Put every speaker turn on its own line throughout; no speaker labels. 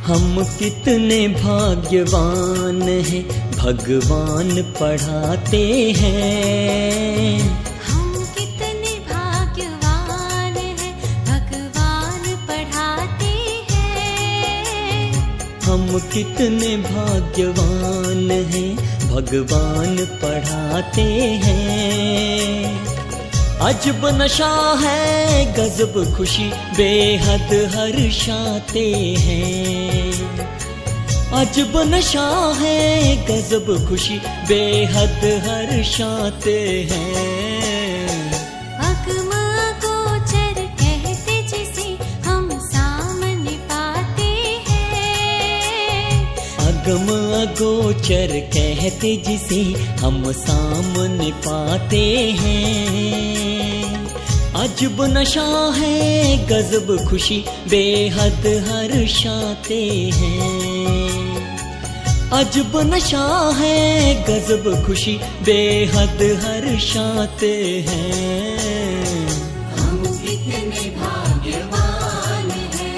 हम कितने भाग्यवान हैं, भगवान पढ़ाते हैं।
हम कितने भाग्यवान हैं, भगवान पढ़ाते हैं।
हम कितने भाग्यवान हैं, भगवान पढ़ाते हैं। अजब नशा है, गजब खुशी, बेहद हर्षाते हैं। अजब नशा है, गजब खुशी, बेहद हर्षाते हैं।
अगम अगोचर कहते जिसे हम सामने पाते हैं।
अगम अगोचर कहते जिसे हम सामने पाते हैं। अजब नशा है, गजब खुशी, बेहद हर्षाते हैं। अजब नशा है, गजब खुशी, बेहद हर्षाते हैं।
हम कितने भाग्यवान हैं।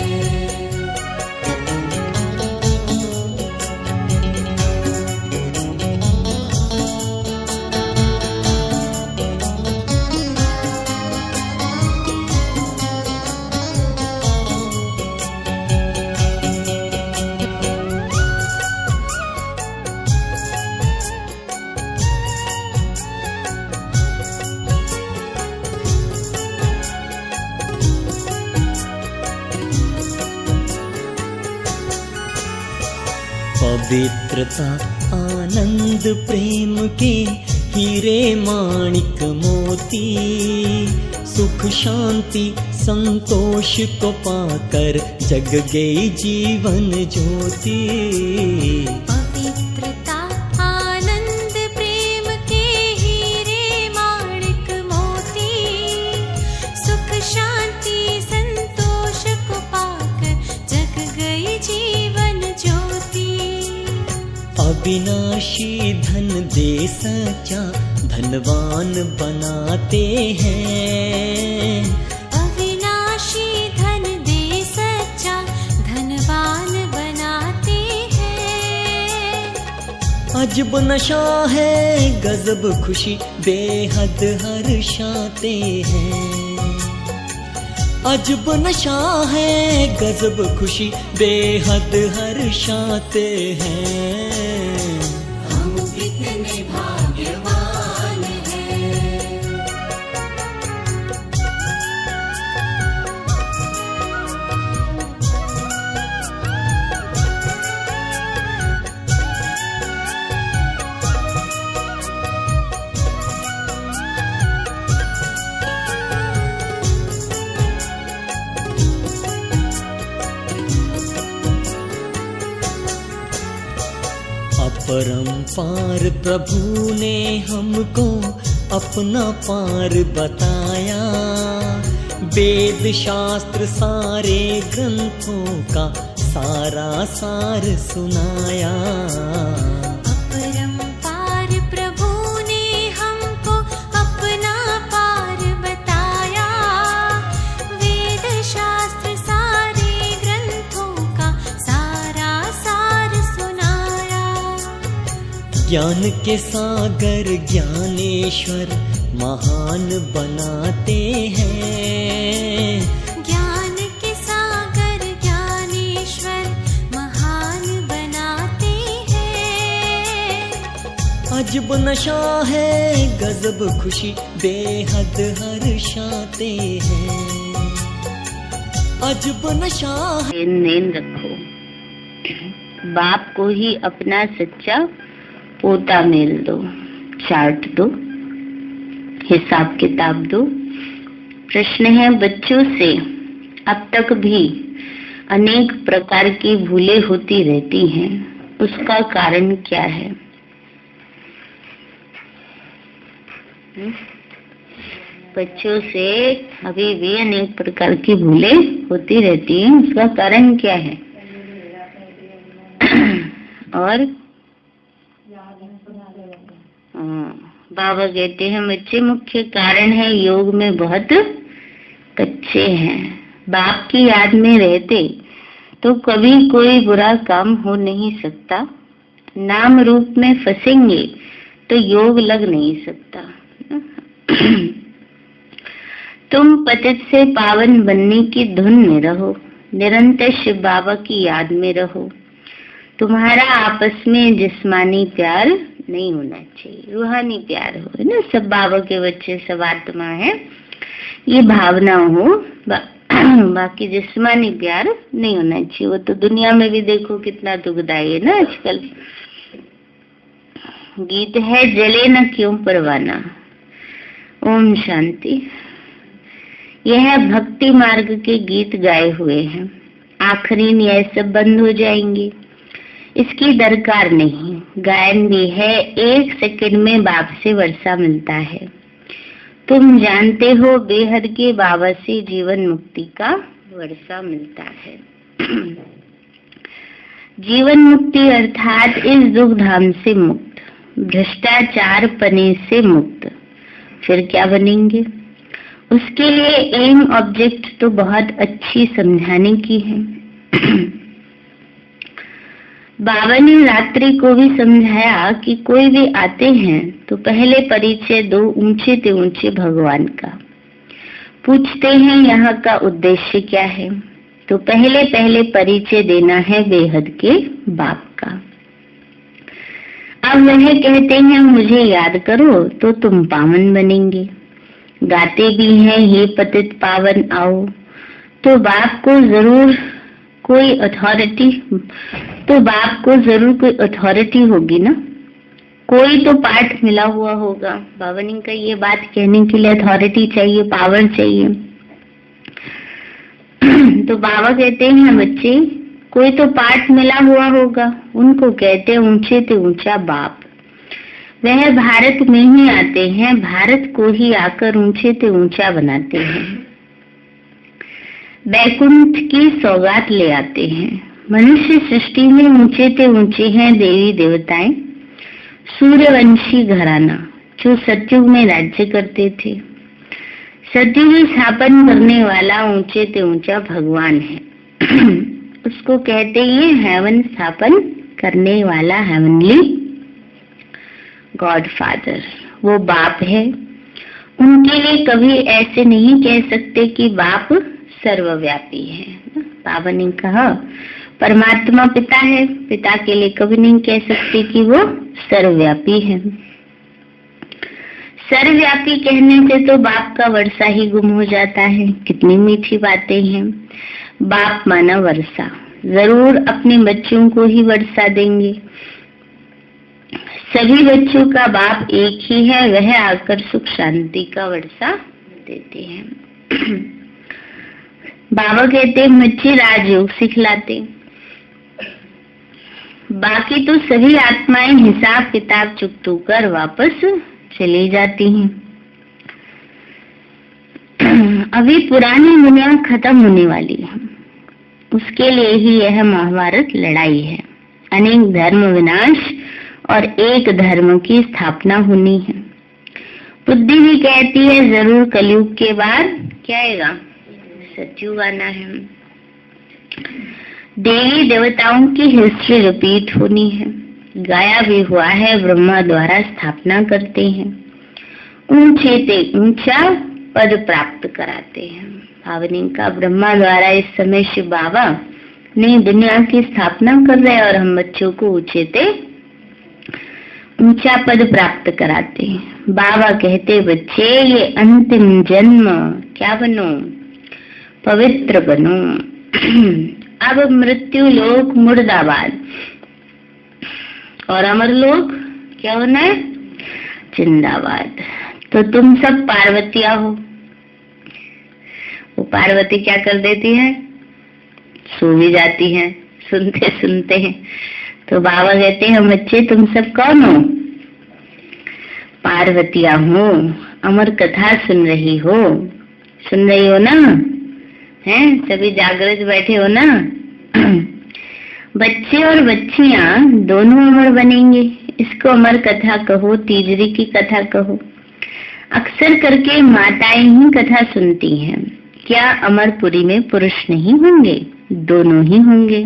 पवित्रता आनंद प्रेम के हीरे माणिक मोती, सुख शांति संतोष को पाकर जग गई जीवन ज्योति।
पवित्रता आनंद प्रेम के हीरे माणिक मोती, सुख शांति संतोष को पाकर जग गई जीवन ज्योति।
अविनाशी धन दे सच्चा धनवान बनाते हैं।
अविनाशी धन दे सच्चा धनवान बनाते हैं।
अजब नशा है, गजब खुशी, बेहद हर्षाते हैं। अजब नशा है, गजब खुशी, बेहद हर्षाते हैं।
हम कितने भाग्यवान हैं।
अपरंपार प्रभु ने हमको अपना पार बताया। वेद शास्त्र सारे ग्रंथों का सारा सार सुनाया।
अपरंपार प्रभु ने हमको अपना पार बताया। वेद शास्त्र सारे ग्रंथों का सारा सार सुनाया।
ज्ञान के सागर ज्ञानेश्वर महान बनाते हैं।
ज्ञान के सागर ज्ञानेश्वर महान बनाते हैं।
अजब नशा है, गजब खुशी, बेहद हर्षाते हैं। अजब नशा है।
लेन रखो, बाप को ही अपना सच्चा पोता मेल दो, चार्ट दो, हिसाब किताब दो। प्रश्न है बच्चों से, अब तक भी अनेक प्रकार की भूलें होती रहती हैं, उसका कारण क्या है? बच्चों से अभी भी अनेक प्रकार की भूलें होती रहती हैं, उसका कारण क्या है? और बाबा कहते हैं बच्चे मुख्य कारण है योग में बहुत कच्चे हैं। बाप की याद में रहते तो कभी कोई बुरा काम हो नहीं सकता। नाम रूप में फंसेंगे तो योग लग नहीं सकता। तुम पतित से पावन बनने की धुन में रहो, निरंतर शिव बाबा की याद में रहो। तुम्हारा आपस में जिस्मानी प्यार नहीं होना चाहिए, रूहानी प्यार हो, है ना। सब बाबा के बच्चे, सब आत्मा है, ये भावना हो। बाकी जिस्मानी प्यार नहीं होना चाहिए। वो तो दुनिया में भी देखो कितना दुखदाई है ना आजकल। गीत है जले न क्यों परवाना। ओम शांति। यह भक्ति मार्ग के गीत गाए हुए हैं। आखिरी न्याय सब बंद हो जाएंगे, इसकी दरकार नहीं। गायन भी है, 1 सेकंड में बाप से वर्षा मिलता है। तुम जानते हो बेहद के बाबा से जीवन मुक्ति का वर्षा मिलता है। जीवन मुक्ति अर्थात इस दुख धाम से मुक्त, भ्रष्टाचार पने से मुक्त। फिर क्या बनेंगे? उसके लिए एम ऑब्जेक्ट तो बहुत अच्छी समझाने की है। बाबा ने रात्रि को भी समझाया कि कोई भी आते हैं तो पहले परिचय दो ऊंचे से ऊंचे भगवान का। पूछते हैं यहाँ का उद्देश्य क्या है, तो पहले परिचय देना है बेहद के बाप का। अब वह कहते हैं मुझे याद करो तो तुम पावन बनेंगे। गाते भी हैं हे पतित पावन आओ। तो बाप को जरूर कोई अथॉरिटी होगी ना, कोई तो पाठ मिला हुआ होगा। बाबा ने का ये बात कहने के लिए अथॉरिटी चाहिए, पावर चाहिए। तो बाबा कहते हैं बच्चे कोई तो पाठ मिला हुआ होगा, उनको कहते हैं ऊंचे से ऊंचा बाप। वह भारत में ही आते हैं, भारत को ही आकर ऊंचे से ऊंचा बनाते हैं, बैकुंठ की सौगात ले आते हैं। मनुष्य सृष्टि में ऊंचे से ऊंचे हैं देवी देवताएं, सूर्यवंशी घराना जो सतयुग में राज्य करते थे। सतयुग स्थापन करने वाला ऊंचे से ऊंचा भगवान है। उसको कहते हैं हेवन स्थापन करने वाला, हेवनली गॉड फादर, वो बाप है। उनके लिए कभी ऐसे नहीं कह सकते कि बाप सर्वव्यापी है। बाबा ने कहा परमात्मा पिता है, पिता के लिए कभी नहीं कह सकते कि वो सर्वव्यापी है। सर्वव्यापी कहने से तो बाप का वर्षा ही गुम हो जाता है। कितनी मीठी बातें हैं। बाप माना वर्षा, जरूर अपने बच्चों को ही वर्षा देंगे। सभी बच्चों का बाप एक ही है, वह आकर सुख शांति का वर्षा देते हैं। बाबा कहते मुझे राजयोग सिखलाते। बाकी तो सभी आत्माएं हिसाब किताब चुकतू कर वापस चली जाती हैं। अभी पुरानी दुनिया खत्म होने वाली है, उसके लिए ही यह महाभारत लड़ाई है। अनेक धर्म विनाश और एक धर्म की स्थापना होनी है। बुद्धि भी कहती है जरूर कलयुग के बाद क्या आएगा, सतयुग आना है। देवी देवताओं की हिस्ट्री रिपीट होनी है। गाया भी हुआ है, ब्रह्मा द्वारा स्थापना करते हैं, ऊंचे से ऊंचा पद प्राप्त कराते हैं। भावनी का ब्रह्मा द्वारा इस समय शिव बाबा नई दुनिया की स्थापना कर रहे हैं और हम बच्चों को ऊंचे से ऊंचा पद प्राप्त कराते हैं। बाबा कहते बच्चे ये अंतिम जन्म क्या बनो, पवित्र बनो। अब मृत्यु लोक मुर्दाबाद और अमर लोक क्या होना है, जिंदाबाद। तो तुम सब पार्वतियां हो। वो पार्वती क्या कर देती है, सो भी जाती है सुनते सुनते हैं। तो बाबा कहते हैं बच्चे तुम सब कौन हो, पार्वतियां हो, अमर कथा सुन रही हो ना, हैं सभी जागृत बैठे हो ना। बच्चे और बच्चियां दोनों अमर बनेंगे। इसको अमर कथा कहो, तीजरी की कथा कहो। अक्सर करके माताएं ही कथा सुनती हैं। क्या अमरपुरी में पुरुष नहीं होंगे, दोनों ही होंगे।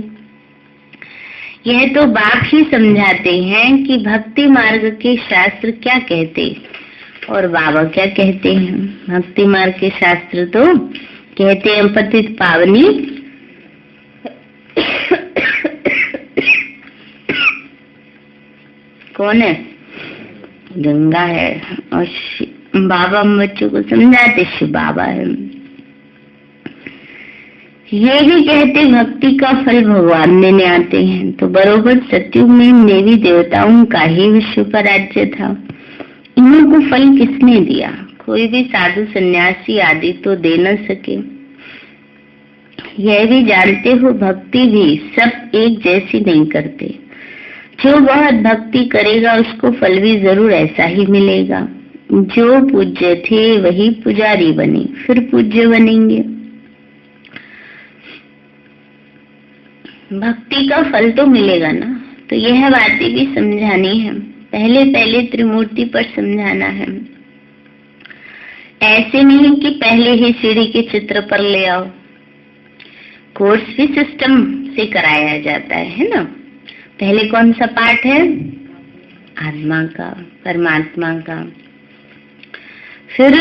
यह तो बाप ही समझाते हैं कि भक्ति मार्ग के शास्त्र क्या कहते और बाबा क्या कहते हैं। भक्ति मार्ग के शास्त्र तो कहते हैं पतित पावनी कौन है? गंगा है। और बाबा हम बच्चों को समझाते शिव बाबा है। ये भी कहते भक्ति का फल भगवान देने आते हैं। तो बरोबर सतयुग में देवी देवताओं का ही विश्व पर राज्य था। इन्हों को फल किसने दिया? कोई भी साधु सन्यासी आदि तो दे न सके। यह भी जानते हो भक्ति भी सब एक जैसी नहीं करते। जो बहुत भक्ति करेगा उसको फल भी जरूर ऐसा ही मिलेगा। जो पूज्य थे वही पुजारी बने, फिर पूज्य बनेंगे। भक्ति का फल तो मिलेगा ना। तो यह बातें भी समझानी है। पहले पहले त्रिमूर्ति पर समझाना है। ऐसे नहीं कि पहले ही सीढ़ी के चित्र पर ले आओ। कोर्स भी सिस्टम से कराया जाता है ना। पहले कौन सा पाठ है? आत्मा का, परमात्मा का। फिर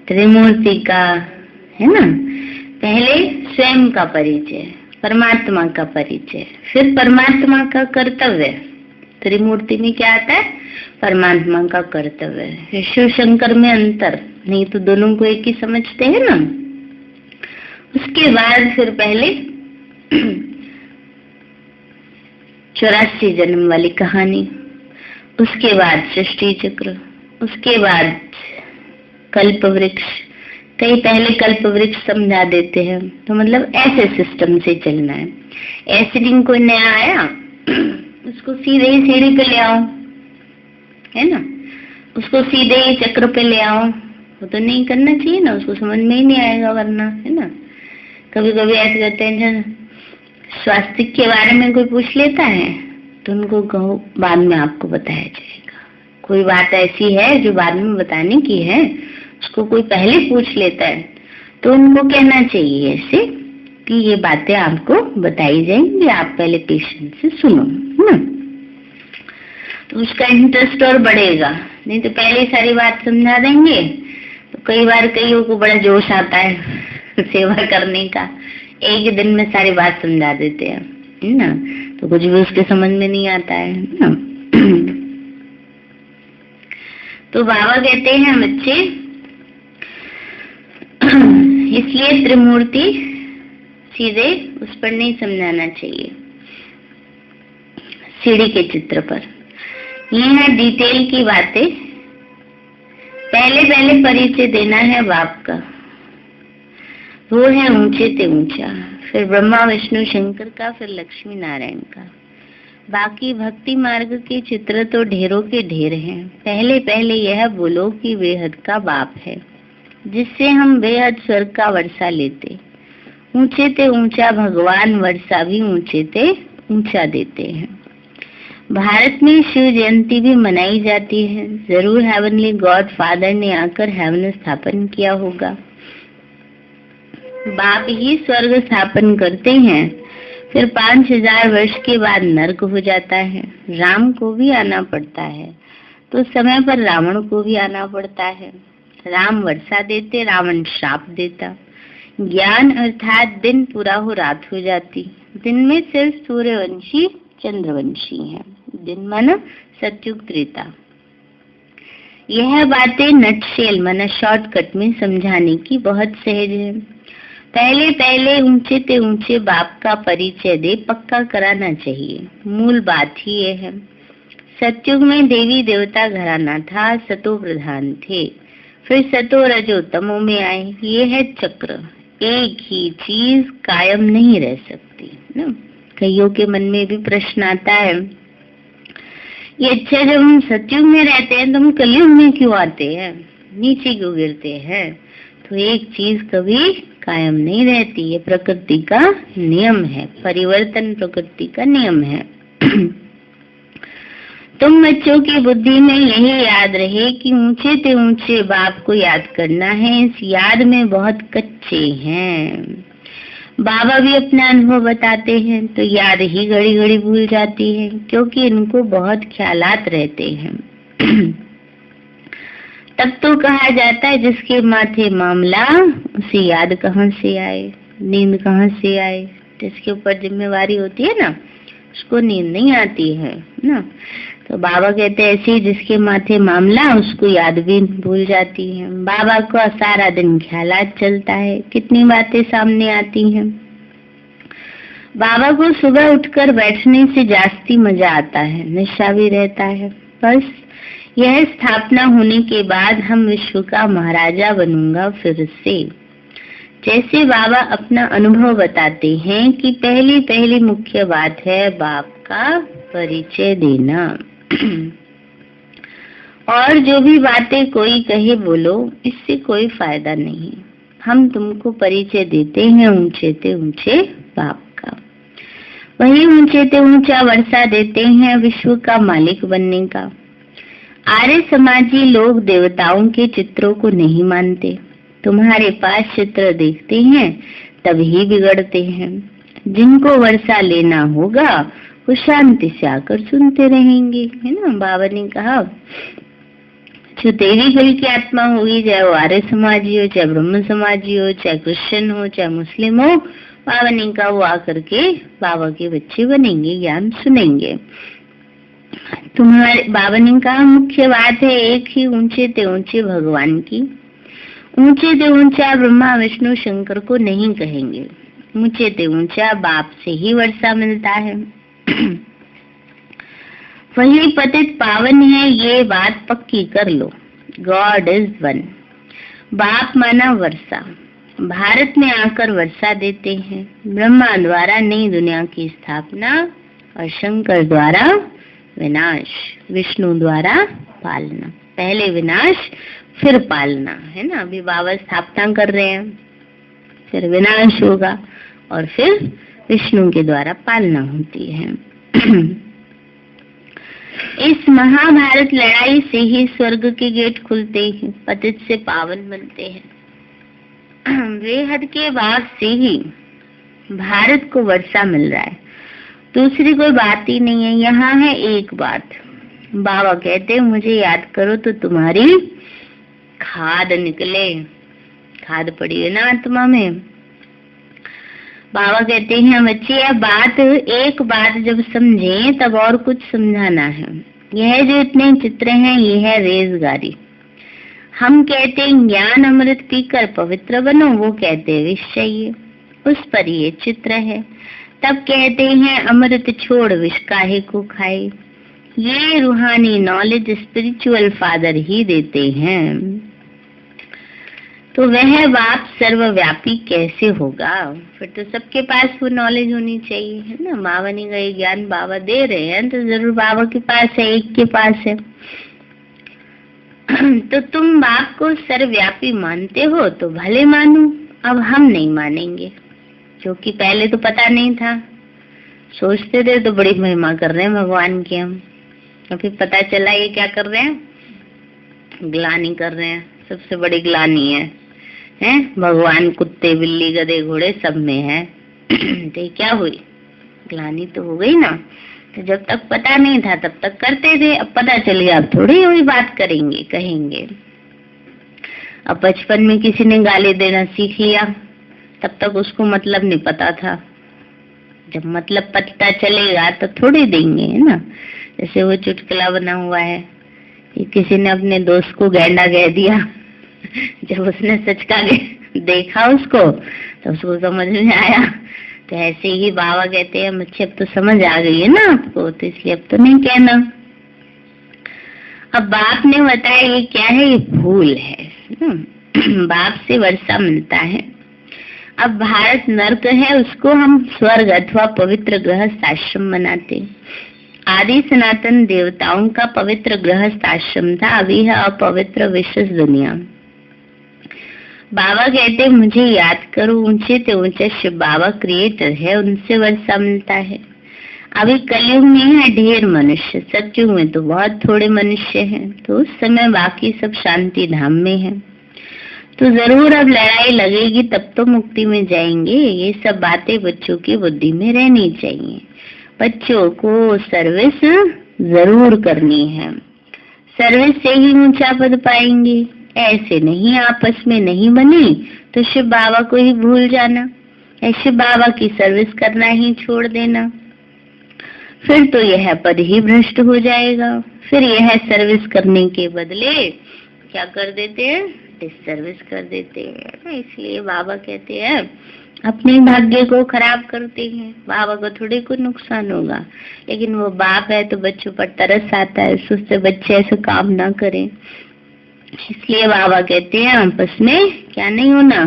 त्रिमूर्ति का, है ना। पहले स्वयं का परिचय, परमात्मा का परिचय, फिर परमात्मा का कर्तव्य। त्रिमूर्ति में क्या आता है? परमात्मा का कर्तव्य। शिव शंकर में अंतर नहीं, तो दोनों को एक ही समझते हैं ना। उसके बाद फिर पहले 84 जन्म वाली कहानी, उसके बाद सृष्टि चक्र, उसके बाद कल्प वृक्ष। कई पहले कल्प वृक्ष समझा देते हैं। तो मतलब ऐसे सिस्टम से चलना है। ऐसे दिन कोई नया आया उसको सीधे ही सीढ़ी पे ले आओ, है ना। उसको सीधे ही चक्र पे ले आओ, वो तो नहीं करना चाहिए ना। उसको समझ में ही नहीं आएगा वरना, है ना। कभी कभी ऐसे करते हैं, स्वास्थ्य के बारे में कोई पूछ लेता है तो उनको कहो बाद में आपको बताया जाएगा। कोई बात ऐसी है जो बाद में बताने की है, उसको कोई पहले पूछ लेता है तो उनको कहना चाहिए ऐसे कि ये बातें आपको बताई जाएंगी, आप पहले पेशेंस से सुनो, है ना। तो उसका इंटरेस्ट और बढ़ेगा। नहीं तो पहले सारी बात समझा देंगे तो कई बार कईयों को बड़ा जोश आता है सेवा करने का। एक ही दिन में सारी बात समझा देते हैं, है ना। तो कुछ भी उसके समझ में नहीं आता है ना। तो बाबा कहते हैं बच्चे, इसलिए त्रिमूर्ति सीधे उस पर नहीं समझाना चाहिए, सीढ़ी के चित्र पर। ये है डिटेल की बातें। पहले पहले परिचय देना है बाप का, वो है ऊंचे ते ऊंचा, फिर ब्रह्मा विष्णु शंकर का, फिर लक्ष्मी नारायण का। बाकी भक्ति मार्ग के चित्र तो ढेरों के ढेर हैं। पहले पहले यह बोलो कि बेहद का बाप है, जिससे हम बेहद स्वर्ग का वर्षा लेते। ऊंचे ते ऊंचा भगवान वर्षा भी ऊंचे ते ऊंचा देते हैं। भारत में शिव जयंती भी मनाई जाती है। जरूर हेवनली गॉड फादर ने आकर हेवन स्थापन किया होगा। बाप ही स्वर्ग स्थापन करते हैं, फिर 5000 वर्ष के बाद नर्क हो जाता है। राम को भी आना पड़ता है, तो समय पर रावण को भी आना पड़ता है। राम वर्षा देते, रावण श्राप देता। ज्ञान अर्थात दिन पूरा हो रात हो जाती। दिन में सिर्फ सूर्यवंशी चंद्रवंशी है। दिन माना सतयुग त्रेता। यह बातें नटशेल माना शॉर्टकट में समझाने की बहुत सहज है। पहले पहले ऊंचे ते ऊंचे बाप का परिचय दे पक्का कराना चाहिए। मूल बात ही ये है। सतयुग में देवी देवता घराना था, सतो प्रधान थे, फिर सतो रजो तमो में आए। ये है चक्र। एक ही चीज कायम नहीं रह सकती ना। कईयों के मन में भी प्रश्न आता है, ये अच्छा जब हम सतयुग में रहते हैं तो हम कलयुग में क्यों आते हैं, नीचे क्यों गिरते हैं। तो एक चीज कभी कायम नहीं रहती, ये प्रकृति का नियम है। परिवर्तन प्रकृति का नियम है। तुम बच्चों की बुद्धि में यही याद रहे कि ऊंचे से ऊंचे बाप को याद करना है। इस याद में बहुत कच्चे हैं। बाबा भी अपना अनुभव बताते हैं तो याद ही घड़ी घड़ी भूल जाती है, क्योंकि इनको बहुत ख्यालात रहते हैं। तब तो कहा जाता है जिसके माथे मामला उसे याद कहाँ से आए, नींद कहाँ से आए। जिसके ऊपर जिम्मेवारी होती है ना, उसको नींद नहीं आती है ना। तो बाबा कहते हैं ऐसे ही जिसके माथे मामला उसको याद भी भूल जाती है। बाबा को सारा दिन ख्यालात चलता है, कितनी बातें सामने आती हैं। बाबा को सुबह उठकर बैठने से जास्ती मजा आता है, नशा भी रहता है। बस यह स्थापना होने के बाद हम विश्व का महाराजा बनूंगा फिर से। जैसे बाबा अपना अनुभव बताते हैं कि पहली पहली मुख्य बात है बाप का परिचय देना। और जो भी बातें कोई कहे बोलो, इससे कोई फायदा नहीं। हम तुमको परिचय देते हैं ऊंचे से ऊंचे बाप का। वही ऊंचे से ऊंचा वर्षा देते हैं विश्व का मालिक बनने का। आर्य समाजी लोग देवताओं के चित्रों को नहीं मानते। तुम्हारे पास चित्र देखते हैं तभी बिगड़ते हैं। जिनको वर्षा लेना होगा वो शांति से आकर सुनते रहेंगे, है ना। बाबा ने कहा जो देवी कुल की आत्मा होगी, चाहे वो आर्य समाजी हो, चाहे ब्रह्म समाजी हो, चाहे क्रिश्चियन हो, चाहे मुस्लिम हो, बाबा ने कहा वो आकर के बाबा के बच्चे बनेंगे, ज्ञान सुनेंगे। तुम्हारे बाबा ने कहा मुख्य बात है एक ही ऊंचे से ऊंचे भगवान की। ऊंचे से ऊंचा ब्रह्मा विष्णु शंकर को नहीं कहेंगे। ऊंचे से ऊंचा बाप से ही वर्षा मिलता है। वही पतित पावन है, ये बात पक्की कर लो। God is one. बाप माना वर्षा, भारत में आकर वर्षा देते हैं। ब्रह्मा द्वारा नई दुनिया की स्थापना और शंकर द्वारा विनाश, विष्णु द्वारा पालना। पहले विनाश फिर पालना, है ना। अभी बाबा स्थापना कर रहे हैं, फिर विनाश होगा और फिर विष्णु के द्वारा पालना होती है। इस महाभारत लड़ाई से ही स्वर्ग के गेट खुलते हैं, पतित से पावन बनते हैं। बेहद के बाद से ही भारत को वर्षा मिल रहा है, दूसरी कोई बात ही नहीं है। यहाँ है एक बात, बाबा कहते हैं मुझे याद करो तो तुम्हारी खाद निकले। खाद पड़ी है ना आत्मा में। बाबा कहते हैं बच्चे अब एक बात जब समझे तब और कुछ समझाना है। यह जो इतने चित्र हैं ये है रेजगारी। हम कहते हैं ज्ञान अमृत पीकर पवित्र बनो, वो कहते हैं विष चाहिए, उस पर ये चित्र है। तब कहते हैं अमृत छोड़ विष काहे को खाए। ये रूहानी नॉलेज स्पिरिचुअल फादर ही देते हैं। तो वह बाप सर्वव्यापी कैसे होगा? फिर तो सबके पास वो नॉलेज होनी चाहिए, है ना। बाबा ने कहा ज्ञान बाबा दे रहे हैं तो जरूर बाबा के पास है, एक के पास है। तो तुम बाप को सर्वव्यापी मानते हो तो भले मानो, अब हम नहीं मानेंगे, क्योंकि पहले तो पता नहीं था। सोचते थे तो बड़ी महिमा कर रहे हैं भगवान की हम, अभी पता चला ये क्या कर रहे हैं, ग्लानि कर रहे हैं। सबसे बड़ी ग्लानि है भगवान कुत्ते बिल्ली गधे घोड़े सब में है। तो क्या हुई, ग्लानि तो हो गई ना। तो जब तक पता नहीं था तब तक करते थे, अब पता चल गया अब थोड़ी वही बात करेंगे कहेंगे। अब बचपन में किसी ने गाली देना सीख लिया, तब तक उसको मतलब नहीं पता था। जब मतलब पता चलेगा तो थोड़ी देंगे, है ना। जैसे वो चुटकुला बना हुआ है कि किसी ने अपने दोस्त को गैंडा कह दिया। जब उसने सच का देखा उसको तो उसको समझ में आया। तो ऐसे ही बाबा कहते हैं बच्चे अब तो समझ आ गई है ना आपको, तो इसलिए अब तो नहीं कहना। अब बाप ने बताया ये क्या है, ये फूल है। बाप से वर्षा मिलता है। अब भारत नर्क है, उसको हम स्वर्ग अथवा पवित्र गृहस्थ आश्रम बनाते। आदि सनातन देवताओं का पवित्र गृहस्थ आश्रम था, अभी है अपवित्र विश्व दुनिया। बाबा कहते मुझे याद करो, ऊंचे से ऊंचे शिव बाबा क्रिएटर है, उनसे वर्षा मिलता है। अभी कलयुग में है ढेर मनुष्य, सतयुग में तो बहुत थोड़े मनुष्य हैं, तो उस समय बाकी सब शांति धाम में है। तो जरूर अब लड़ाई लगेगी तब तो मुक्ति में जाएंगे। ये सब बातें बच्चों की बुद्धि में रहनी चाहिए। बच्चों को सर्विस जरूर करनी है, सर्विस से ही ऊंचा पद पाएंगे। ऐसे नहीं आपस में नहीं बनी तो शिव बाबा को ही भूल जाना, शिव बाबा की सर्विस करना ही छोड़ देना, फिर तो यह पद ही भ्रष्ट हो जाएगा। फिर यह सर्विस करने के बदले क्या कर देते हैं, डिसर्विस कर देते हैं। इसलिए बाबा कहते हैं अपने भाग्य को खराब करते हैं। बाबा को थोड़े को नुकसान होगा, लेकिन वो बाप है तो बच्चों पर तरस आता है, सोचते बच्चे ऐसे काम ना करें। इसलिए बाबा कहते हैं आपस में क्या नहीं होना,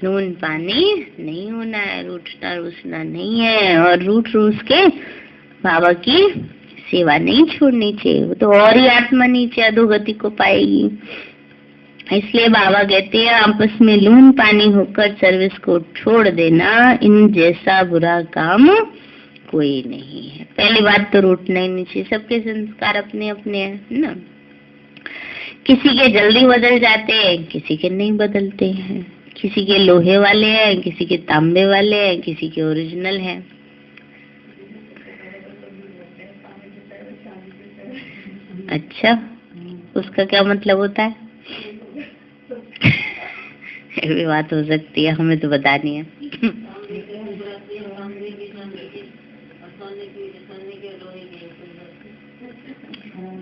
नून पानी नहीं होना है, रूठना रूसना नहीं है, और रूठ रूस के बाबा की सेवा नहीं छोड़नी चाहिए। वो तो और ही आत्मा नीचे अधोगति को पाएगी। इसलिए बाबा कहते हैं आपस में लून पानी होकर सर्विस को छोड़ देना, इन जैसा बुरा काम कोई नहीं है। पहली बात तो रूठना ही नहीं चाहिए। सबके संस्कार अपने अपने हैं ना, किसी के जल्दी बदल जाते हैं, किसी के नहीं बदलते हैं, किसी के लोहे वाले हैं, किसी के तांबे वाले हैं, किसी के ओरिजिनल हैं। अच्छा, उसका क्या मतलब होता है? ये भी बात हो सकती है, हमें तो बतानी है।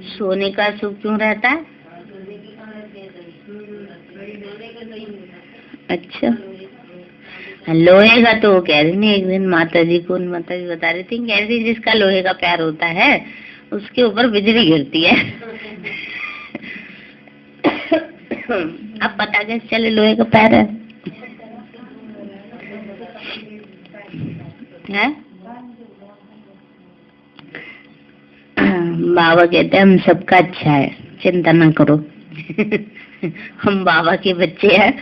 सोने का सुख क्यों रहता है? अच्छा, लोहे का तो वो कह रही नहीं, एक दिन माता जी बता रही थी, कह रही जिसका लोहे का पैर होता है उसके ऊपर बिजली गिरती है। अब पता कैसे चले लोहे का पैर है? बाबा कहते हैं हम सबका अच्छा है, चिंता ना करो। हम बाबा के बच्चे हैं।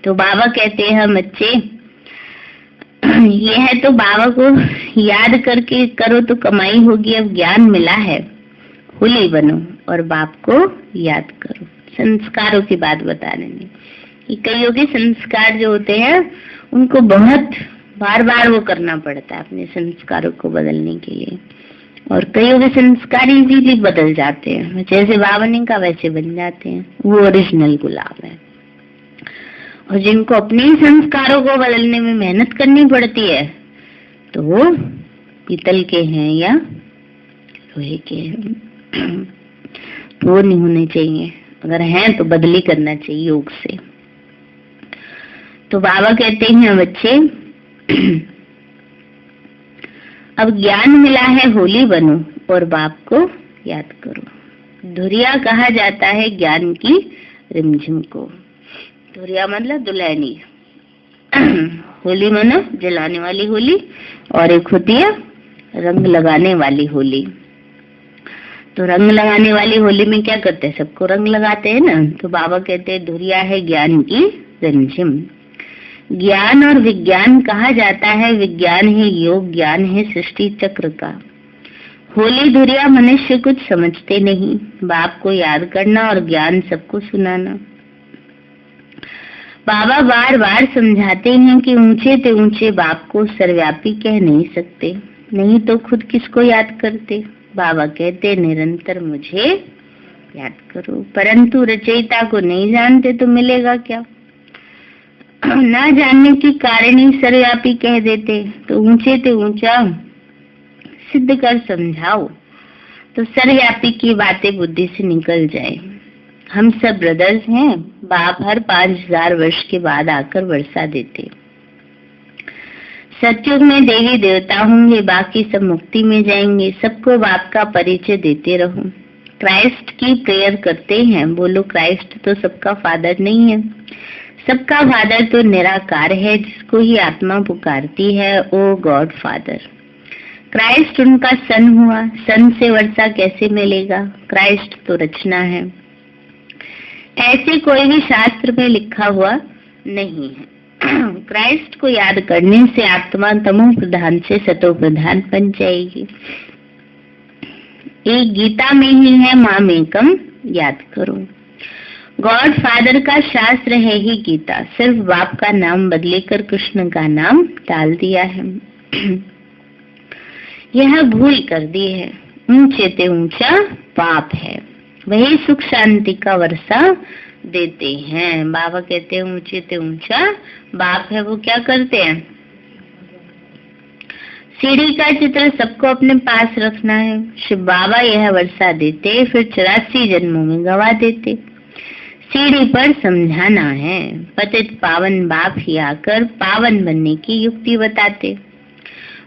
तो बाबा कहते हैं हम बच्चे, यह है तो बाबा को याद करके करो तो कमाई होगी। अब ज्ञान मिला है, होली बनो और बाप को याद करो। संस्कारों की बात बता रहे हैं। कईयों के संस्कार जो होते हैं उनको बहुत बार बार वो करना पड़ता है अपने संस्कारों को बदलने के लिए, और कईयों के संस्कार इजीली बदल जाते हैं। जैसे बाबा ने कहा वैसे बन जाते हैं, वो ओरिजिनल गुलाब है। और जिनको अपने संस्कारों को बदलने में मेहनत करनी पड़ती है तो वो पीतल के हैं या लोहे के हैं, वो नहीं होने चाहिए। अगर हैं तो बदली करना चाहिए योग से। तो बाबा कहते हैं बच्चे, अब ज्ञान मिला है होली बनो और बाप को याद करो। धुरिया कहा जाता है ज्ञान की रिमझिम को। धुरिया मतलब दुल्हनी, होली मानो जलाने वाली होली, और एक होती है रंग लगाने वाली होली। तो रंग लगाने वाली होली में क्या करते हैं, सबको रंग लगाते हैं ना। तो बाबा कहते हैं धुरिया है ज्ञान की रिमझिम। ज्ञान और विज्ञान कहा जाता है, विज्ञान है योग, ज्ञान है सृष्टि चक्र का। होली धुरिया मनुष्य कुछ समझते नहीं, बाप को याद करना और ज्ञान सबको सुनाना। बाबा बार बार समझाते हैं कि ऊंचे ते ऊंचे बाप को सर्वव्यापी कह नहीं सकते, नहीं तो खुद किसको याद करते। बाबा कहते निरंतर मुझे याद करो, परंतु रचयिता को नहीं जानते तो मिलेगा क्या। ना जानने के कारण ही सर्वव्यापी कह देते, तो ऊंचे ते ऊंचा सिद्ध कर समझाओ तो सर्वव्यापी की बातें बुद्धि से निकल जाए। हम सब ब्रदर्स हैं। बाप हर 5000 वर्ष के बाद आकर वर्षा देते। सतयुग में देवी देवता होंगे, बाकी सब मुक्ति में जाएंगे। सबको बाप का परिचय देते रहो। क्राइस्ट की प्रेयर करते हैं, बोलो क्राइस्ट तो सबका फादर नहीं है, सबका फादर तो निराकार है, जिसको ही आत्मा पुकारती है, ओ गॉड फादर। क्राइस्ट उनका सन हुआ, सन से वर्षा कैसे मिलेगा, क्राइस्ट तो रचना है। ऐसे कोई भी शास्त्र में लिखा हुआ नहीं है। क्राइस्ट को याद करने से आत्मा तमो प्रधान से सतो प्रधान बन जाएगी। एक गीता में ही है माम एकम याद करो। गॉड फादर का शास्त्र है ही गीता, सिर्फ बाप का नाम बदलेकर कृष्ण का नाम डाल दिया है। यह भूल कर दी है। ऊंचे से ऊंचा बाप है, वही सुख शांति का वर्षा देते हैं। बाबा कहते हैं ऊंचे से ऊंचा बाप है, वो क्या करते हैं? सीढ़ी का चित्र सबको अपने पास रखना है। शिव बाबा यह वर्षा देते, फिर 84 जन्मों में गवा देते। सीढ़ी पर समझाना है। पतित पावन बाप ही आकर पावन बनने की युक्ति बताते।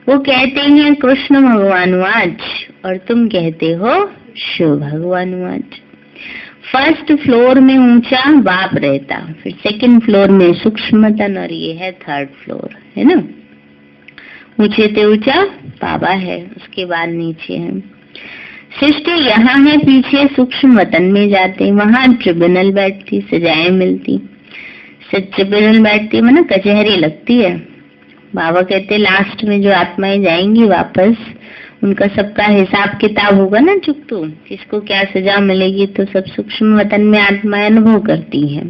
वो कहते हैं कृष्ण भगवानुवाच और तुम कहते हो शिव भगवानुवाच। फर्स्ट फ्लोर में ऊंचा बाप रहता, फिर सेकंड फ्लोर में सूक्ष्मतन और ये है थर्ड फ्लोर, है ना। ऊंचे से ऊंचा बाबा है, उसके बाद नीचे है। सृष्टि यहाँ है, पीछे सूक्ष्म वतन में जाते, वहां ट्रिब्यूनल बैठती, सजाएं मिलती। ट्रिब्यूनल बैठती माना कचहरी लगती है। बाबा कहते लास्ट में जो आत्माएं जाएंगी वापस, उनका सबका हिसाब किताब होगा ना चुकतू, किसको क्या सजा मिलेगी, तो सब सूक्ष्म वतन में आत्माएं अनुभव करती हैं।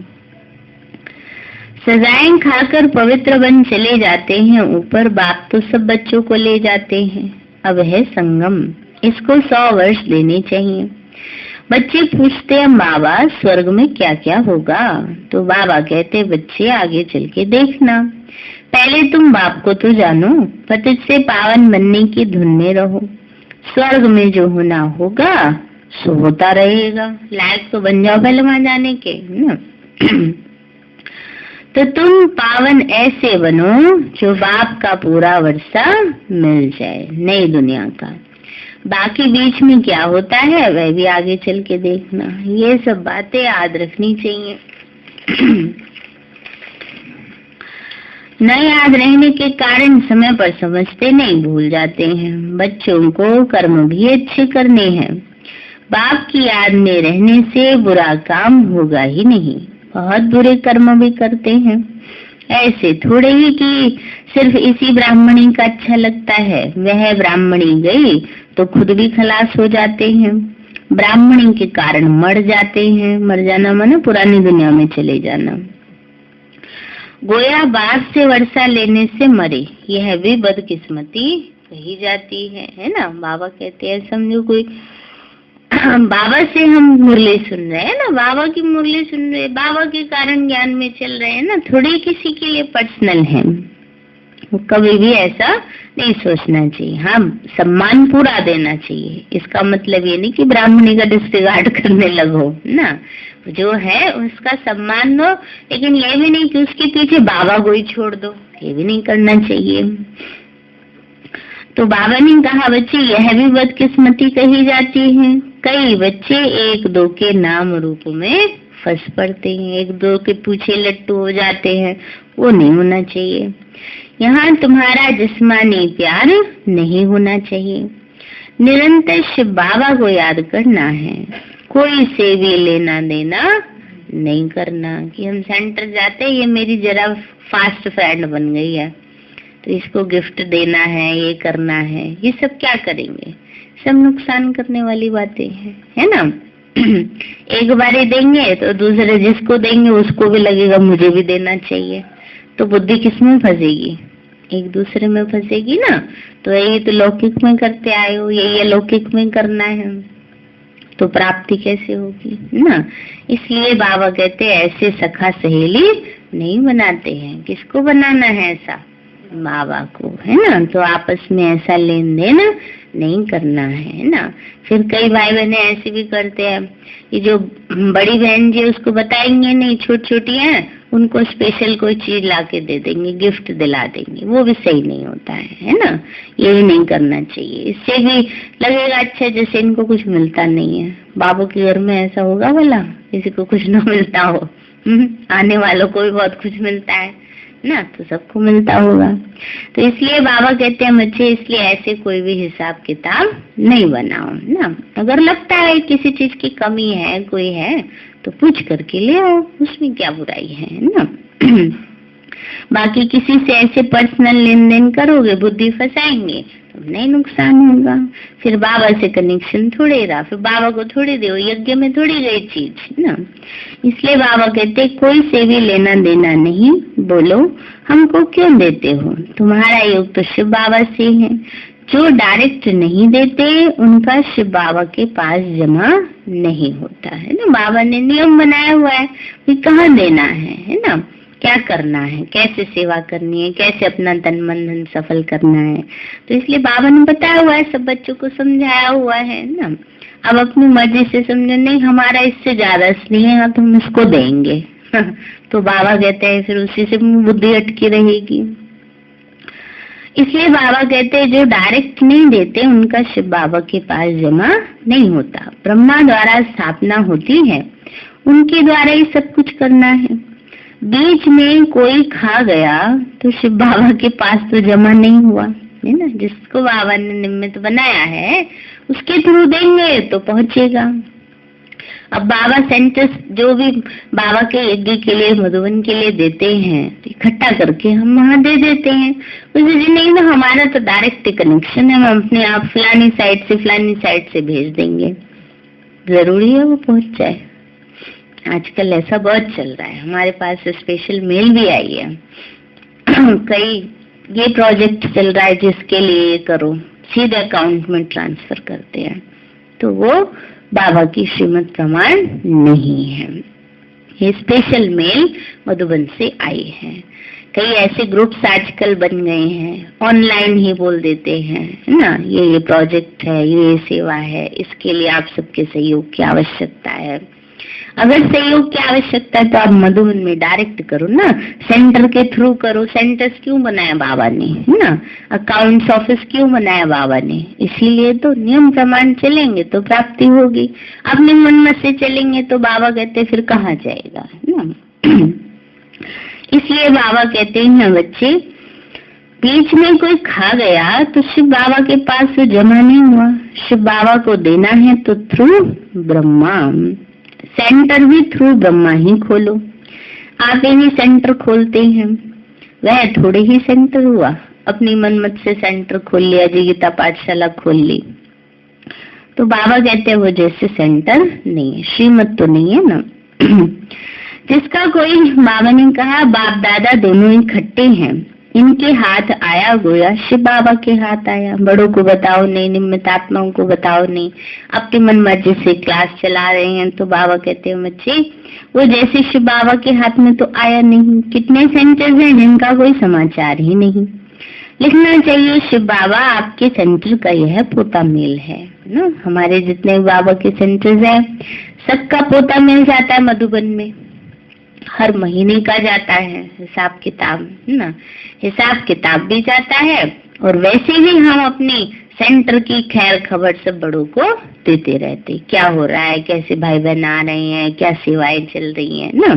सजाएं खाकर पवित्र बन चले जाते हैं ऊपर। बाप तो सब बच्चों को ले जाते हैं। अब है संगम, इसको 100 वर्ष लेने चाहिए। बच्चे पूछते हैं बाबा स्वर्ग में क्या क्या होगा, तो बाबा कहते बच्चे आगे चल के देखना, पहले तुम बाप को तो जानो, पतित से पावन बनने की धुन में रहो। स्वर्ग में जो होना होगा सो होता रहेगा, लायक तो बन जाओ पहले वहां जाने के ना। तो तुम पावन ऐसे बनो जो बाप का पूरा वर्षा मिल जाए, नई दुनिया का। बाकी बीच में क्या होता है वह भी आगे चल के देखना। ये सब बातें याद रखनी चाहिए। न याद रहने के कारण समय पर समझते नहीं, भूल जाते हैं। बच्चों को कर्म भी अच्छे करने हैं। बाप की याद में रहने से बुरा काम होगा ही नहीं। बहुत बुरे कर्म भी करते हैं, ऐसे थोड़े ही कि सिर्फ इसी ब्राह्मणी का अच्छा लगता है, वह ब्राह्मणी गई तो खुद भी खलास हो जाते हैं। ब्राह्मणी के कारण मर जाते हैं। मर जाना माना पुरानी दुनिया में चले जाना। गोया बाप से वर्षा लेने से मरे, यह भी बदकिस्मती कही जाती है ना। बाबा कहते हैं समझो कोई बाबा से हम मुरली सुन रहे हैं ना, बाबा की मुरली सुन रहे, बाबा के कारण ज्ञान में चल रहे हैं ना, थोड़ी किसी के लिए पर्सनल है। कभी भी ऐसा नहीं सोचना चाहिए। हाँ, सम्मान पूरा देना चाहिए। इसका मतलब ये नहीं कि ब्राह्मणी का डिस्रिगार्ड करने लगो ना, जो है उसका सम्मान दो, लेकिन ये भी नहीं कि उसके पीछे बाबा को ही छोड़ दो, ये भी नहीं करना चाहिए। तो बाबा ने कहा बच्चे यह भी बदकिस्मती कही जाती है। कई बच्चे एक दो के नाम रूप में फंस पड़ते हैं, एक दो के पीछे लट्टू हो जाते हैं, वो नहीं होना चाहिए। यहाँ तुम्हारा जिस्मानी प्यार नहीं होना चाहिए। निरंतर शिव बाबा को याद करना है, कोई से भी लेना देना नहीं करना कि हम सेंटर जाते ये मेरी जरा फास्ट फ्रेंड बन गई है तो इसको गिफ्ट देना है, ये करना है, ये सब क्या करेंगे, सब नुकसान करने वाली बातें हैं, है ना। एक बार देंगे तो दूसरे जिसको देंगे उसको भी लगेगा मुझे भी देना चाहिए, तो बुद्धि किसमें फंसेगी, एक दूसरे में फंसेगी ना। तो यही तो लौकिक में करते आए हो, यही लौकिक में करना है, तो प्राप्ति कैसे होगी ना। इसलिए बाबा कहते हैं ऐसे सखा सहेली नहीं बनाते हैं। किसको बनाना है ऐसा, बाबा को, है ना। तो आपस में ऐसा लेन देन नहीं करना है ना। फिर कई भाई बहने ऐसे भी करते हैं, ये जो बड़ी बहन जी उसको बताएंगे नहीं, छोटी छोटी हैं उनको स्पेशल कोई चीज ला के दे देंगे, गिफ्ट दिला देंगे, वो भी सही नहीं होता है ना। ये नहीं करना चाहिए, इससे भी लगेगा अच्छा जैसे इनको कुछ मिलता नहीं है। बाबू के घर में ऐसा होगा भला किसी को कुछ न मिलता हो, आने वालों को भी बहुत कुछ मिलता है ना, तो सबको मिलता होगा। तो इसलिए बाबा कहते हैं बच्चे इसलिए ऐसे कोई भी हिसाब किताब नहीं बनाओ ना। अगर लगता है किसी चीज की कमी है, कोई है, तो पूछ करके ले आओ, उसमें क्या बुराई है ना। बाकी किसी से ऐसे पर्सनल लेन देन करोगे, बुद्धि फंसाएंगे, तो नहीं नुकसान होगा। फिर बाबा से कनेक्शन थोड़े रहा, फिर बाबा को थोड़ी दे, यज्ञ में थोड़ी गई चीज ना। इसलिए बाबा कहते कोई से भी लेना देना नहीं, बोलो हमको क्यों देते हो, तुम्हारा योग तो शिव बाबा से है। जो डायरेक्ट नहीं देते उनका शिव बाबा के पास जमा नहीं होता है ना। बाबा ने नियम बनाया हुआ है कि कहाँ देना है ना, क्या करना है, कैसे सेवा करनी है, कैसे अपना तन मन धन सफल करना है। तो इसलिए बाबा ने बताया हुआ है, सब बच्चों को समझाया हुआ है ना। अब अपनी मर्जी से समझो, नहीं हमारा इससे ज्यादा इसलिए है तो हम इसको देंगे तो बाबा कहते हैं फिर उसी से बुद्धि अटकी रहेगी। इसलिए बाबा कहते हैं जो डायरेक्ट नहीं देते उनका शिव बाबा के पास जमा नहीं होता। ब्रह्मा द्वारा स्थापना होती है, उनके द्वारा ही सब कुछ करना है। बीच में कोई खा गया तो शिव बाबा के पास तो जमा नहीं हुआ है ना। जिसको बाबा ने निमित्त बनाया है उसके थ्रू देंगे तो पहुंचेगा। अब बाबा सेंटर्स जो भी बाबा के यज्ञ के लिए मधुबन के लिए देते हैं इकट्ठा करके हम वहाँ दे देते हैं। उसे जी नहीं ना, हमारा तो डायरेक्ट कनेक्शन है, हम अपने आप फलानी साइड से भेज देंगे। जरूरी है वो पहुंच जाए। आजकल ऐसा बहुत चल रहा है। हमारे पास स्पेशल मेल भी आई है कई ये प्रोजेक्ट चल रहा है जिसके लिए करो, सीधे अकाउंट में ट्रांसफर करते हैं, तो वो बाबा की श्रीमत प्रमाण नहीं है। ये स्पेशल मेल मधुबन से आई है। कई ऐसे ग्रुप्स आजकल बन गए हैं, ऑनलाइन ही बोल देते हैं है ना, ये प्रोजेक्ट है, ये सेवा है, इसके लिए आप सबके सहयोग की आवश्यकता है। अगर सहयोग की आवश्यकता है तो आप मधुबन में डायरेक्ट करो ना, सेंटर के थ्रू करो। सेंटर्स क्यों बनाया बाबा ने है ना, अकाउंट्स ऑफिस क्यों बनाया बाबा ने, इसीलिए तो नियम प्रमाण चलेंगे तो प्राप्ति होगी। अपने मन में से चलेंगे तो बाबा कहते फिर कहाँ जाएगा है ना इसलिए बाबा कहते हैं बच्चे, बीच में कोई खा गया तो शिव बाबा के पास तो जमा नहीं हुआ। शिव बाबा को देना है तो थ्रू ब्रह्मा, सेंटर भी थ्रू ब्रह्मा ही खोलो। आप यही सेंटर खोलते हैं, वह थोड़े ही सेंटर हुआ। अपनी मनमत से सेंटर खोल लिया, गीता पाठशाला खोल ली, तो बाबा कहते हैं वो जैसे सेंटर नहीं है, श्रीमत तो नहीं है ना जिसका कोई, बाबा ने कहा बाप दादा दोनों इकट्ठे हैं, इनके हाथ आया गोया शिव बाबा के हाथ आया। बड़ों को बताओ नहीं, निमित्त आत्माओं को बताओ नहीं, अपनी मन मर्जी से क्लास चला रहे हैं। तो बाबा कहते हैं बच्चे वो जैसे शिव बाबा के हाथ में तो आया नहीं। कितने सेंटर्स हैं जिनका कोई समाचार ही नहीं। लिखना चाहिए शिव बाबा आपके सेंटर का यह पोता मेल है ना। हमारे जितने बाबा के सेंटर्स हैं सबका पोता मेल जाता है मधुबन में, हर महीने का जाता है हिसाब किताब ना, हिसाब किताब भी जाता है। और वैसे ही हम अपनी सेंटर की खैर खबर सब बड़ों को देते रहते, क्या हो रहा है, कैसे भाई बहन आ रहे हैं, क्या सेवाएं चल रही है ना।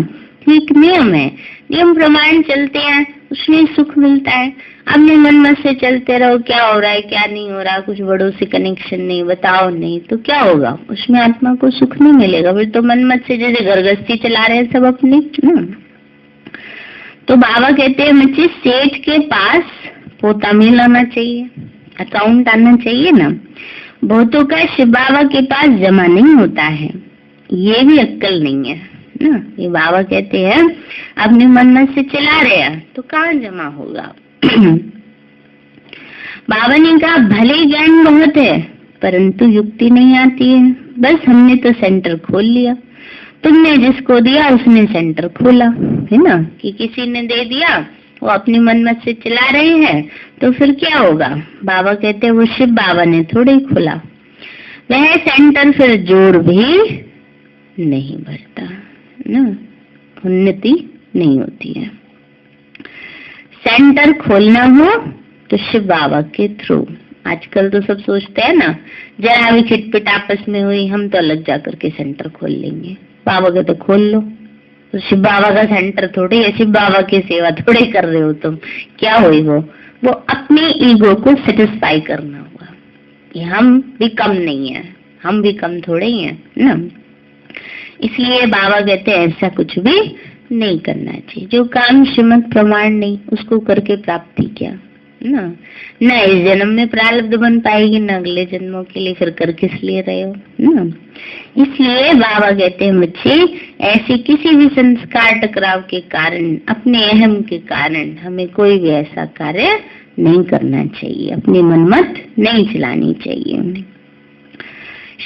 एक नियम है, नियम प्रमाण चलते हैं, उसमें सुख मिलता है। अपने मन में से चलते रहो, क्या हो रहा है क्या नहीं हो रहा, कुछ बड़ों से कनेक्शन नहीं, बताओ नहीं, तो क्या होगा, उसमें आत्मा को सुख नहीं मिलेगा। फिर तो मन मत से जैसे घरगृहस्थी चला रहे हैं सब अपनी ना। तो बाबा कहते हैं बच्चे सेठ के पास पोता मेल आना चाहिए, अकाउंट आना चाहिए ना। बहुतों का शिव बाबा के पास जमा नहीं होता है, ये भी अक्कल नहीं है ना। ये बाबा कहते हैं अपने मन में से चला रहे हैं तो कहाँ जमा होगा बाबा ने कहा भले ज्ञान बहुत है परंतु युक्ति नहीं आती है। बस हमने तो सेंटर खोल लिया, तुमने जिसको दिया उसने सेंटर खोला है ना, कि किसी ने दे दिया वो अपनी मनमत से चला रहे हैं, तो फिर क्या होगा। बाबा कहते हैं वो शिव बाबा ने थोड़े ही खोला, वह सेंटर फिर जोर भी नहीं भरता ना, उन्नति नहीं होती है। सेंटर खोलना हो तो शिव बाबा के थ्रू। आजकल तो सब सोचते हैं ना, जरा भी खिटपिट आपस में हुई हम तो अलग जाकर के सेंटर खोल लेंगे। बाबा के तो खोल लो, तो शिव बाबा का सेंटर थोड़ी है, शिव बाबा की सेवा थोड़ी कर रहे हो तुम। क्या हुई वो अपने ईगो को सेटिस्फाई करना हुआ। ये हम भी कम नहीं है, हम भी कम थोड़े ही है ना। इसलिए बाबा कहते हैं ऐसा कुछ भी नहीं करना चाहिए। जो काम श्रीमद् प्रमाण नहीं, उसको करके प्राप्ति क्या ना। न इस जन्म में प्रारब्ध बन पाएगी, न अगले जन्मों के लिए, फिर कर किस लिए रहे हो ना। इसलिए बाबा कहते हैं बच्चे, ऐसे किसी भी संस्कार टकराव के कारण, अपने अहम के कारण हमें कोई भी ऐसा कार्य नहीं करना चाहिए, अपनी मनमत नहीं चलानी चाहिए।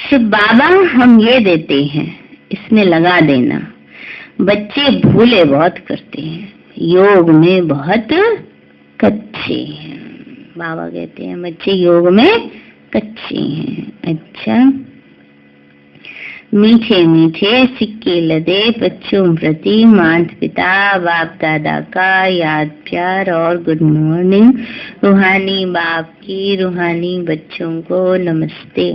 शिव बाबा हम ये देते हैं, इसमें लगा देना। बच्चे भूले बहुत करते हैं, योग में बहुत कच्चे हैं। बाबा कहते हैं बच्चे योग में कच्चे हैं। अच्छा, मीठे मीठे सिक्के लदे बच्चों प्रति माता पिता बाप दादा का याद प्यार और गुड मॉर्निंग। रूहानी बाप की रूहानी बच्चों को नमस्ते।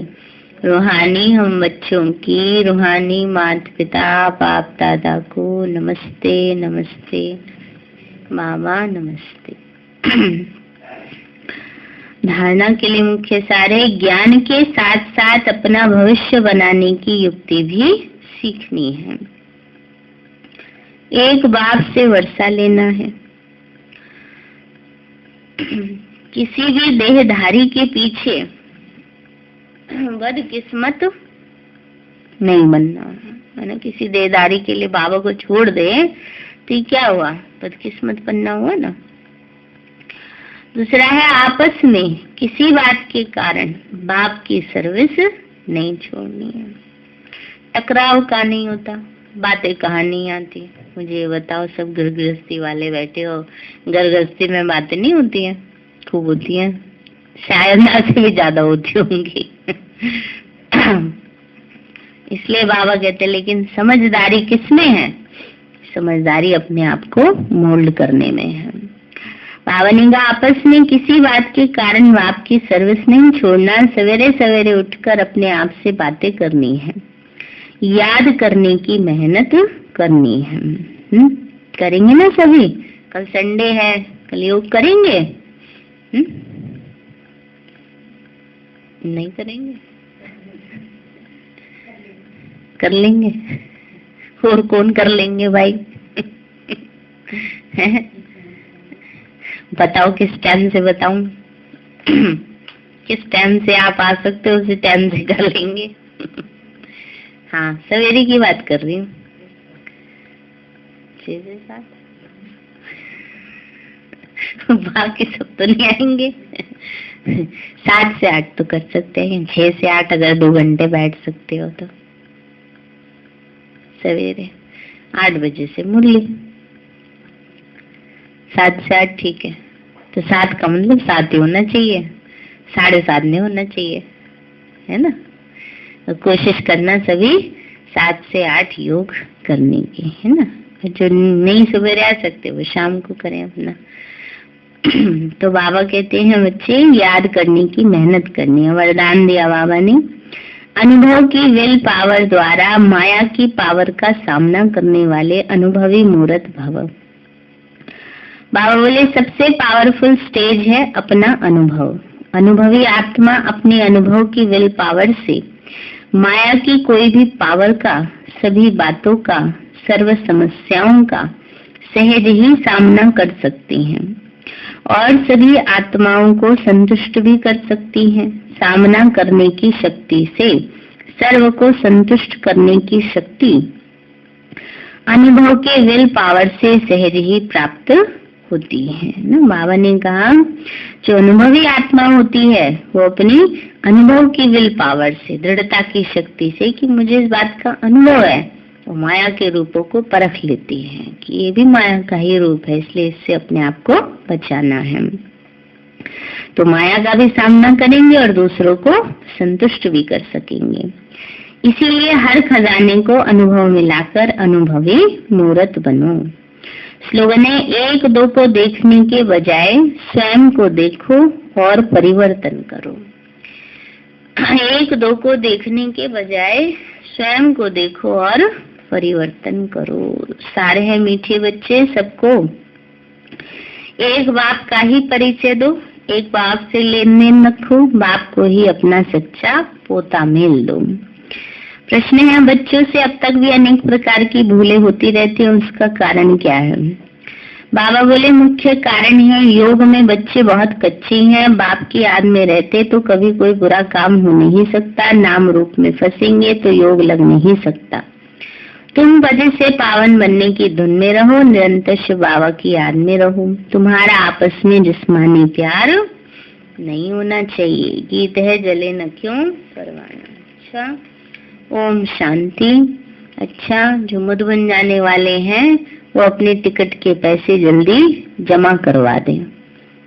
रूहानी हम बच्चों की रूहानी माता पिता बाप दादा को नमस्ते नमस्ते। मामा नमस्ते। धारणा के लिए मुख्य सारे, ज्ञान के साथ साथ अपना भविष्य बनाने की युक्ति भी सीखनी है। एक बाप से वर्षा लेना है। किसी भी देहधारी के पीछे बदकिस्मत नहीं बनना है ना। किसी देहधारी के लिए बाबा को छोड़ दे तो क्या हुआ, बदकिस्मत बनना हुआ ना। दूसरा है आपस में किसी बात के कारण बाप की सर्विस नहीं छोड़नी है। टकराव का नहीं होता, बातें कहाँ नहीं आती। मुझे ये बताओ, सब घर गृहस्थी वाले बैठे हो, घर गृहस्थी में बातें नहीं होती हैं? खूब होती हैं, शायद ना से भी ज्यादा होती होंगी। इसलिए बाबा कहते लेकिन समझदारी किसमें है? समझदारी अपने आप को मोल्ड करने में है। बाबा ने कहा आपस में किसी बात के कारण बाप की सर्विस नहीं छोड़ना। सवेरे सवेरे उठकर अपने आप से बातें करनी है, याद करने की मेहनत करनी है। करेंगे ना सभी? कल संडे है, कल योग करेंगे? नहीं करेंगे? कर लेंगे। और कौन कर लेंगे भाई? बताओ किस टाइम से बताऊं? किस टाइम से आप आ सकते हो उसी टाइम से कर लेंगे। हाँ, सवेरे की बात कर रही हूँ, 6 से 7। बाकी सब तो नहीं आएंगे। 7 से 8 तो कर सकते हैं, 6 से 8 अगर 2 घंटे बैठ सकते हो तो। सवेरे 8 बजे से मुरली, 7 से 8 ठीक है। तो 7 का मतलब 7 ही होना चाहिए, 7:30 नहीं होना चाहिए, है ना। तो कोशिश करना सभी 7 से 8 योग करने की, है ना। जो नहीं सवेरे आ सकते वो शाम को करें अपना। तो बाबा कहते हैं बच्चे याद करने की मेहनत करनी है। वरदान दिया बाबा ने, अनुभव की विल पावर द्वारा माया की पावर का सामना करने वाले अनुभवी मूर्त भव। बाबा बोले सबसे पावरफुल स्टेज है अपना अनुभव। अनुभवी आत्मा अपने अनुभव की विल पावर से माया की कोई भी पावर का, सभी बातों का, सर्व समस्याओं का सहज ही सामना कर सकती हैं और सभी आत्माओं को संतुष्ट भी कर सकती हैं। सामना करने की शक्ति से सर्व को संतुष्ट करने की शक्ति अनुभव के विल पावर से सहज ही प्राप्त होती है ना। बाबा ने कहा जो अनुभवी आत्मा होती है वो अपनी अनुभव की विल पावर से, दृढ़ता की शक्ति से कि मुझे इस बात का अनुभव है, वो माया के रूपों को परख लेती है कि ये भी माया का ही रूप है, इसलिए इससे अपने आप को बचाना है। तो माया का भी सामना करेंगे और दूसरों को संतुष्ट भी कर सकेंगे। इसीलिए हर खजाने को अनुभव में लाकर अनुभवी मूर्त बनो। स्लोगन है 1-2 को देखने के बजाय स्वयं को देखो और परिवर्तन करो। 1-2 को देखने के बजाय स्वयं को देखो और परिवर्तन करो। सारे हैं मीठे बच्चे, सबको एक बाप का ही परिचय दो, एक बाप से लेन देन रखो, बाप को ही अपना सच्चा पोता मेल दो। प्रश्न है, बच्चों से अब तक भी अनेक प्रकार की भूलें होती रहती हैं, उसका कारण क्या है? बाबा बोले, मुख्य कारण है योग में बच्चे बहुत कच्चे हैं। बाप की याद में रहते तो कभी कोई बुरा काम हो नहीं सकता। नाम रूप में फंसेंगे तो योग लग नहीं सकता। तुम वजह से पावन बनने की धुन में रहो, निरंतर शिव बाबा की याद में रहो। तुम्हारा आपस में जिस्मानी प्यार नहीं होना चाहिए। गीत है, जले न क्यों परवाना। अच्छा, ओम शांति। अच्छा, जो मधुबन जाने वाले हैं वो अपने टिकट के पैसे जल्दी जमा करवा दें,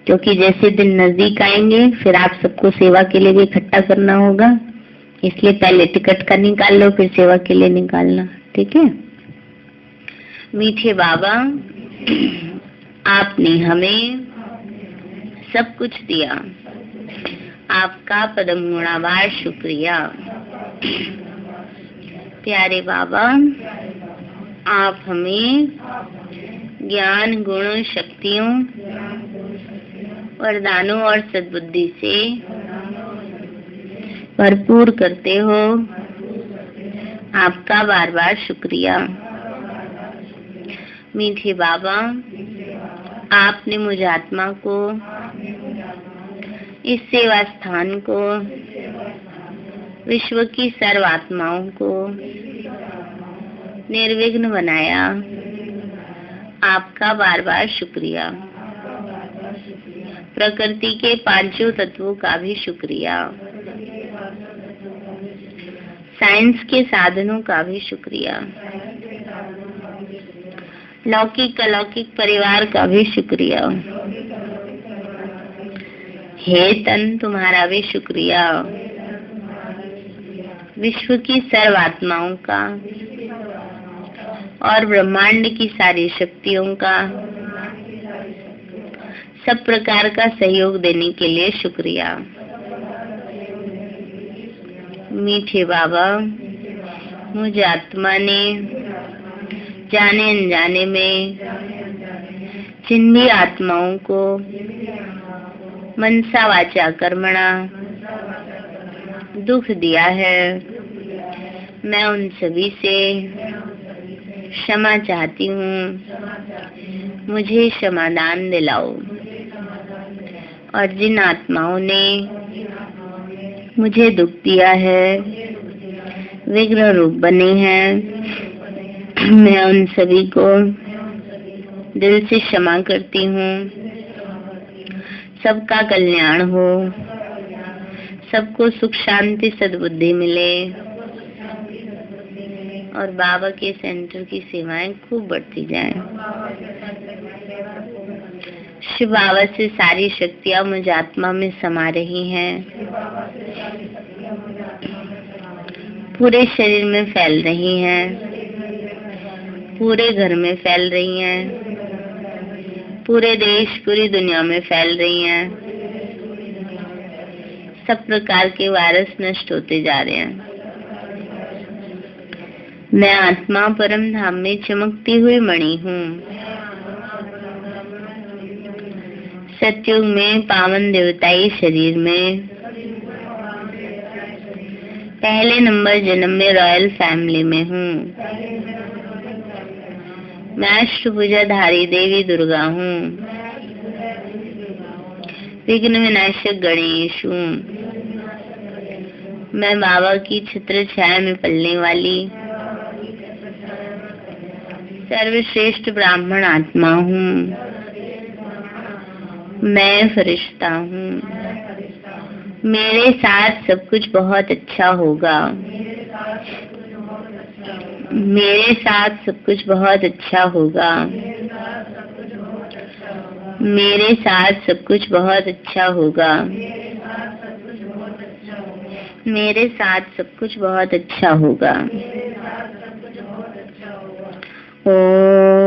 क्योंकि जैसे दिन नजदीक आएंगे फिर आप सबको सेवा के लिए भी इकट्ठा करना होगा। इसलिए पहले टिकट का निकाल लो, फिर सेवा के लिए निकालना। ठीक है? मीठे बाबा, आपने हमें सब कुछ दिया, आपका पदम गुणावार शुक्रिया। प्यारे बाबा, आप हमें ज्ञान, गुण, शक्तियों, वरदानों और सद्बुद्धि से भरपूर करते हो। आपका बार बार शुक्रिया। मीठे बाबा, आपने मुझ आत्मा को, इस सेवा स्थान को, विश्व की सर्व आत्माओं को निर्विघ्न बनाया। आपका बार बार शुक्रिया। प्रकृति के पांचों तत्वों का भी शुक्रिया। साइंस के साधनों का भी शुक्रिया। लौकिक अलौकिक परिवार का भी शुक्रिया। हे तन, तुम्हारा भी शुक्रिया। विश्व की सर्व आत्माओं का और ब्रह्मांड की सारी शक्तियों का, सब प्रकार का सहयोग देने के लिए शुक्रिया। मीठे बाबा, मुझे आत्मा ने जाने अनजाने में जिन भी आत्माओं को मनसा वाचा कर्मणा दुख दिया है, मैं उन सभी से क्षमा चाहती हूँ। मुझे क्षमादान दिलाओ। और जिन आत्माओं ने मुझे दुख दिया है, विघ्न रूप बने हैं, मैं उन सभी को दिल से क्षमा करती हूँ। सबका कल्याण हो, सबको सुख शांति सद्बुद्धि मिले और बाबा के सेंटर की सेवाएं खूब बढ़ती जाएं। शिव बाबा से सारी शक्तियां मुझ आत्मा में समा रही हैं, पूरे शरीर में फैल रही हैं, पूरे घर में फैल रही हैं, पूरे देश पूरी दुनिया में फैल रही हैं। सब प्रकार के वायरस नष्ट होते जा रहे हैं। मैं आत्मा परम धाम में चमकती हुई मणि हूँ। सतयुग में पावन देवताई शरीर में पहले नंबर जन्म में रॉयल फैमिली में हूँ। मैं अष्टभुजाधारी देवी दुर्गा हूँ। विघ्न विनाशक गणेश हूँ। मैं बाबा की छत्र छाया में पलने वाली सर्वश्रेष्ठ ब्राह्मण आत्मा हूँ। मैं फरिश्ता हूँ। मेरे साथ सब कुछ बहुत अच्छा होगा। मेरे साथ सब कुछ बहुत अच्छा होगा। मेरे साथ सब कुछ बहुत अच्छा होगा। मेरे साथ सब कुछ बहुत अच्छा होगा। ओम